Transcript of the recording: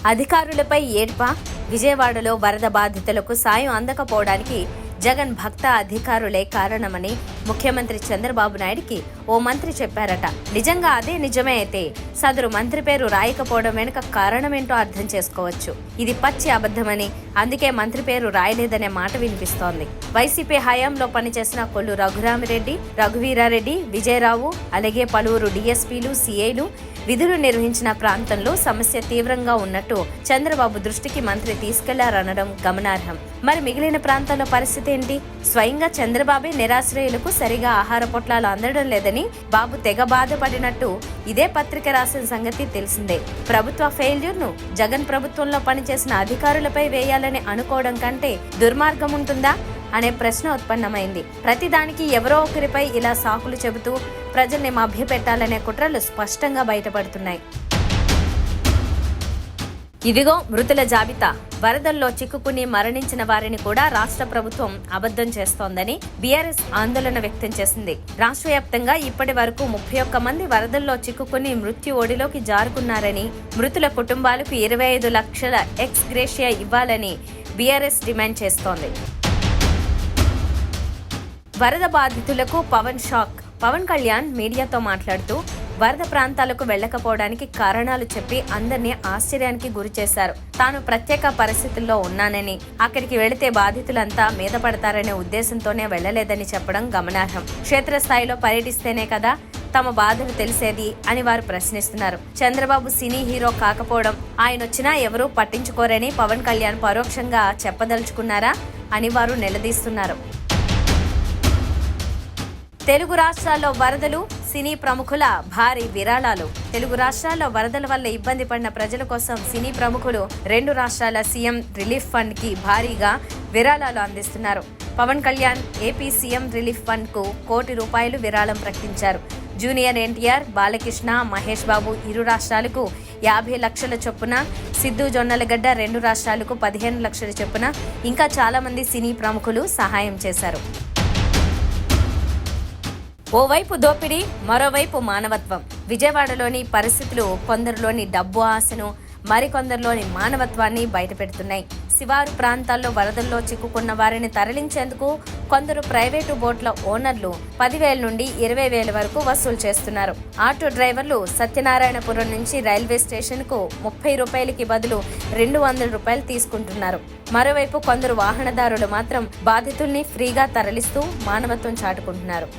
అధికారులపై ఏడ్ప. విజయవాడలో వరద బాధితులకు సాయం అందకపోవడానికి జగన్ భక్త అధికారులే కారణమని ముఖ్యమంత్రి చంద్రబాబు నాయుడికి ఓ మంత్రి చెప్పారట. నిజంగా అదే నిజమే అయితే సదరు మంత్రి పేరు రాయకపోవడం వెనుక కారణమేంటో అర్థం చేసుకోవచ్చు. ఇది పచ్చి అబద్ధమని, అందుకే మంత్రి పేరు రాయలేదనే మాట వినిపిస్తోంది. వైసీపీ హయాంలో పనిచేసిన కొల్లు రఘురామిరెడ్డి, రఘువీరారెడ్డి, విజయరావు, అలాగే పలువురు డీఎస్పీలు, సీఐలు విధులు నిర్వహించిన ప్రాంతంలో సమస్య తీవ్రంగా ఉన్నట్టు చంద్రబాబు దృష్టికి మంత్రి తీసుకెళ్లారనడం గమనార్హం. మరి మిగిలిన ప్రాంతాల్లో పరిస్థితి ఏంటి? స్వయంగా చంద్రబాబే నిరాశ్రయులకు సరిగా ఆహార పొట్లాలు అందడం లేదని బాబు తెగ బాధపడినట్టు ఇదే పత్రిక రాసిన సంగతి తెలిసిందే. ప్రభుత్వ ఫెయిల్యూర్ ను జగన్ ప్రభుత్వంలో పనిచేసిన అధికారులపై వేయాలని అనుకోవడం కంటే దుర్మార్గం ఉంటుందా అనే ప్రశ్న ఉత్పన్నమైంది. ప్రతిదానికి ఎవరో ఒకరిపై ఇలా సాకులు చెబుతూ ప్రజల్ని మభ్యపెట్టాలనే కుట్రలు స్పష్టంగా బయటపడుతున్నాయి. ఇదిగో మృతుల జాబితా. వరదల్లో చిక్కుకుని మరణించిన వారిని కూడా రాష్ట్ర ప్రభుత్వం అబద్ధం చేస్తోందని బీఆర్ఎస్ ఆందోళన వ్యక్తం చేసింది. రాష్ట్ర వ్యాప్తంగా ఇప్పటి వరకు 31 మంది వరదల్లో చిక్కుకుని మృత్యు ఒడిలోకి జారుకున్నారని, మృతుల కుటుంబాలకు 25 లక్షల ఎక్స్ గ్రేషియా ఇవ్వాలని బీఆర్ఎస్ డిమాండ్ చేస్తోంది. వరద బాధితులకు పవన్ షాక్. పవన్ కళ్యాణ్ మీడియాతో మాట్లాడుతూ వరద ప్రాంతాలకు వెళ్లకపోవడానికి కారణాలు చెప్పి అందరినీ ఆశ్చర్యానికి గురి చేశారు. తాను ప్రత్యేక పరిస్థితుల్లో ఉన్నానని, అక్కడికి వెళితే బాధితులంతా మీద పడతారనే ఉద్దేశంతోనే వెళ్లలేదని చెప్పడం గమనార్హం. క్షేత్రస్థాయిలో పర్యటిస్తేనే కదా తమ బాధలు తెలిసేది అని వారు ప్రశ్నిస్తున్నారు. చంద్రబాబు సినీ హీరో కాకపోవడం, ఆయనొచ్చినా ఎవరూ పట్టించుకోరని పవన్ కళ్యాణ్ పరోక్షంగా చెప్పదలుచుకున్నారా అని వారు నిలదీస్తున్నారు. తెలుగు రాష్ట్రాల్లో వరదలు, సినీ ప్రముఖుల భారీ విరాళాలు. తెలుగు రాష్ట్రాల్లో వరదల వల్ల ఇబ్బంది పడిన ప్రజల కోసం సినీ ప్రముఖులు 2 రాష్ట్రాల సీఎం రిలీఫ్ ఫండ్ కి భారీగా విరాళాలు అందిస్తున్నారు. Pavan Kalyan AP CM relief fund కు ₹1 కోటి విరాళం ప్రకటించారు. జూనియర్ ఎన్టీఆర్, బాలకృష్ణ, మహేష్ బాబు ఇరు రాష్ట్రాలకు 50 లక్షల చొప్పున, సిద్ధు జొన్నలగడ్డ 2 రాష్ట్రాలకు 15 లక్షల చొప్పున, ఇంకా చాలా మంది సినీ ప్రముఖులు సహాయం చేశారు. ఓవైపు దోపిడీ, మరోవైపు మానవత్వం. విజయవాడలోని పరిస్థితులు కొందరిలోని డబ్బు ఆశను, మరికొందరిలోని మానవత్వాన్ని బయటపెడుతున్నాయి. శివారు ప్రాంతాల్లో వరదల్లో చిక్కుకున్న వారిని తరలించేందుకు కొందరు ప్రైవేటు బోట్ల ఓనర్లు 10,000 నుండి 20,000 వరకు వసూలు చేస్తున్నారు. ఆటో డ్రైవర్లు సత్యనారాయణపురం నుంచి రైల్వే స్టేషన్ కు ₹30కి బదులు ₹200 తీసుకుంటున్నారు. మరోవైపు కొందరు వాహనదారులు మాత్రం బాధితుల్ని ఫ్రీగా తరలిస్తూ మానవత్వం చాటుకుంటున్నారు.